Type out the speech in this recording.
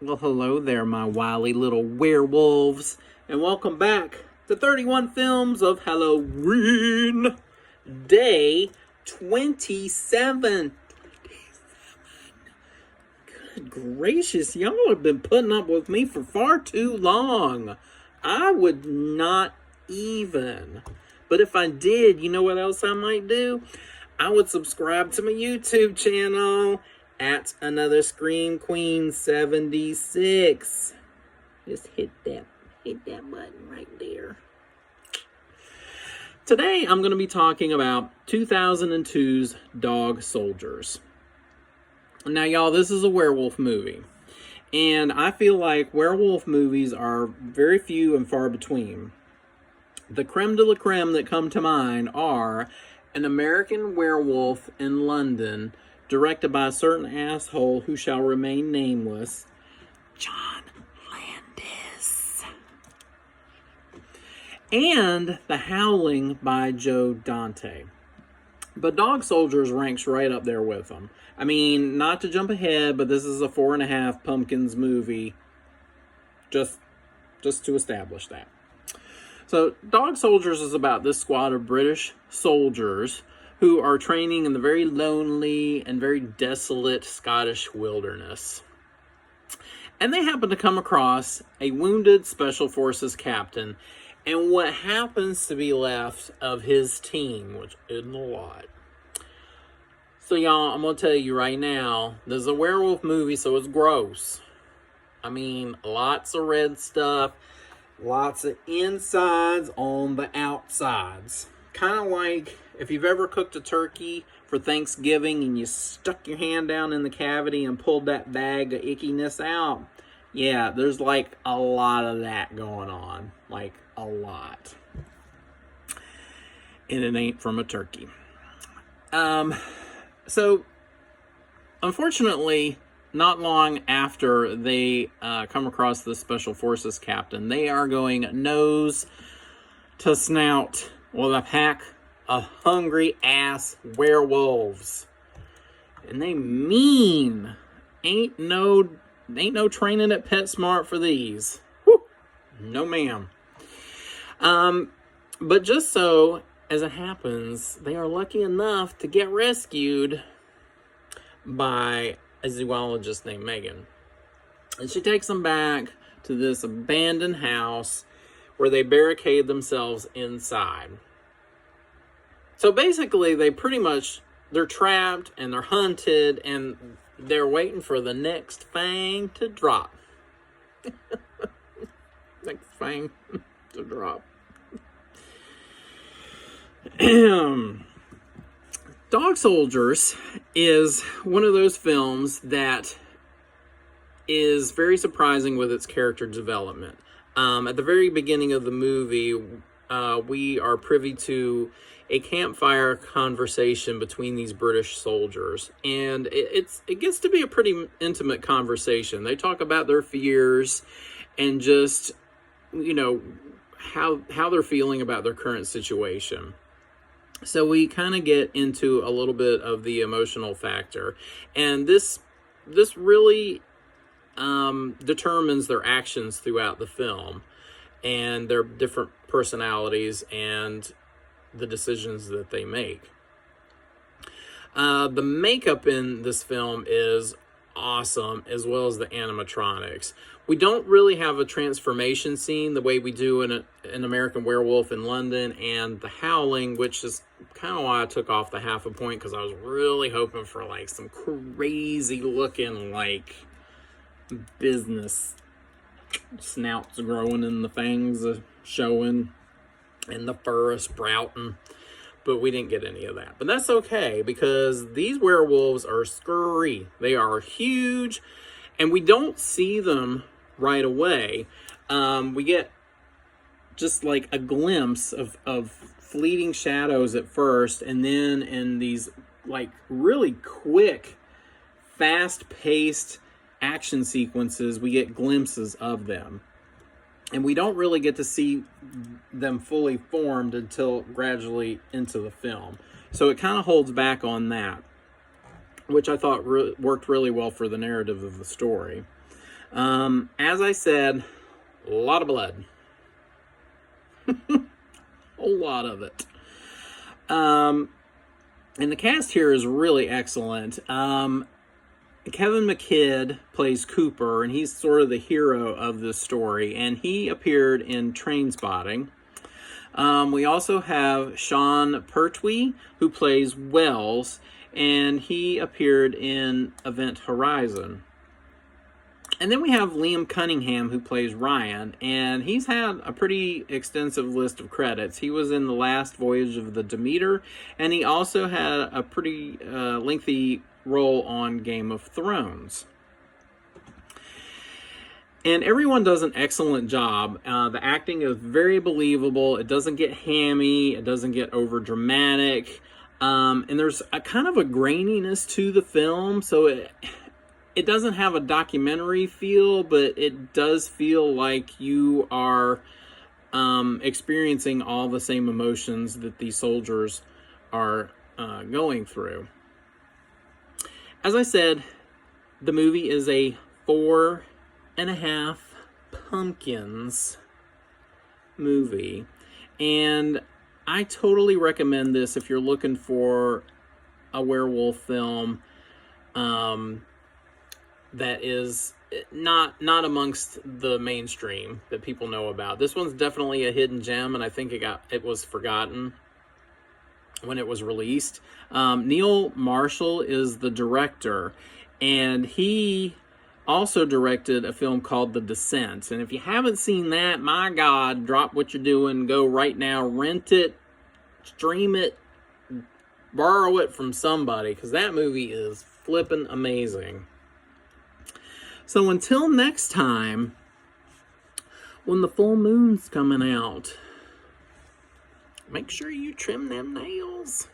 Well, hello there, my wily little werewolves, and welcome back to 31 Films of Halloween, day 27. Good gracious, y'all have been putting up with me for far too long. I would not even. But if I did, you know what else I might do? I would subscribe to my YouTube channel at Another Scream Queen 76. Just hit that button right there. Today I'm going to be talking about 2002's Dog Soldiers. Now, y'all, this is a werewolf movie, and I feel like werewolf movies are very few and far between. The creme de la creme that come to mind are An American Werewolf in London, directed by a certain asshole who shall remain nameless, John Landis, and The Howling by Joe Dante. But Dog Soldiers ranks right up there with them. I mean, not to jump ahead, but this is a 4.5 Pumpkins movie, just to establish that. So, Dog Soldiers is about this squad of British soldiers who are training in the very lonely and very desolate Scottish wilderness. And they happen to come across a wounded Special Forces captain and what happens to be left of his team, which isn't a lot. So, y'all, I'm going to tell you right now, this is a werewolf movie, so it's gross. I mean, lots of red stuff. Lots of insides on the outsides. Kind of like if you've ever cooked a turkey for Thanksgiving and you stuck your hand down in the cavity and pulled that bag of ickiness out. Yeah, there's like a lot of that going on. Like a lot. And it ain't from a turkey. So, unfortunately, not long after they come across the Special Forces captain, they are going nose to snout with a pack of hungry-ass werewolves. And they mean. Ain't no training at PetSmart for these. Whew. No, ma'am. But just so, as it happens, they are lucky enough to get rescued by a zoologist named Megan. And she takes them back to this abandoned house where they barricade themselves inside. So basically, they're trapped and they're hunted and they're waiting for the next fang to drop. Next fang to drop. Dog Soldiers is one of those films that is very surprising with its character development. At the very beginning of the movie, we are privy to a campfire conversation between these British soldiers. And it gets to be a pretty intimate conversation. They talk about their fears and just, how they're feeling about their current situation. So we kind of get into a little bit of the emotional factor. And this really determines their actions throughout the film and their different personalities and the decisions that they make. The makeup in this film is awesome, as well as the animatronics. We don't really have a transformation scene the way we do in an American Werewolf in London and The Howling, which is kind of why I took off the 0.5 point, because I was really hoping for like some crazy looking like business snouts growing and the fangs showing and the fur sprouting. But we didn't get any of that. But that's okay, because these werewolves are scurry. They are huge, and we don't see them right away. We get just like a glimpse of fleeting shadows at first, and then in these like really quick, fast-paced action sequences, we get glimpses of them. And we don't really get to see them fully formed until gradually into the film. So it kind of holds back on that, which I thought worked really well for the narrative of the story. As I said, a lot of blood. A lot of it. And the cast here is really excellent. Kevin McKidd plays Cooper, and he's sort of the hero of this story, and he appeared in Trainspotting. We also have Sean Pertwee, who plays Wells, and he appeared in Event Horizon. And then we have Liam Cunningham, who plays Ryan, and he's had a pretty extensive list of credits. He was in The Last Voyage of the Demeter, and he also had a pretty lengthy role on Game of Thrones. And everyone does an excellent job. The acting is very believable. It doesn't get hammy. It doesn't get over dramatic. And there's a kind of a graininess to the film, so it doesn't have a documentary feel, but it does feel like you are experiencing all the same emotions that these soldiers are going through. As I said, the movie is a 4.5 pumpkins movie, and I totally recommend this if you're looking for a werewolf film that is not amongst the mainstream that people know about. This one's definitely a hidden gem, and I think it was forgotten when it was released. Neil Marshall is the director, and he also directed a film called The Descent. And if you haven't seen that, my God, drop what you're doing, go right now, rent it, stream it, borrow it from somebody, because that movie is flippin' amazing. So until next time, when the full moon's coming out, make sure you trim them nails.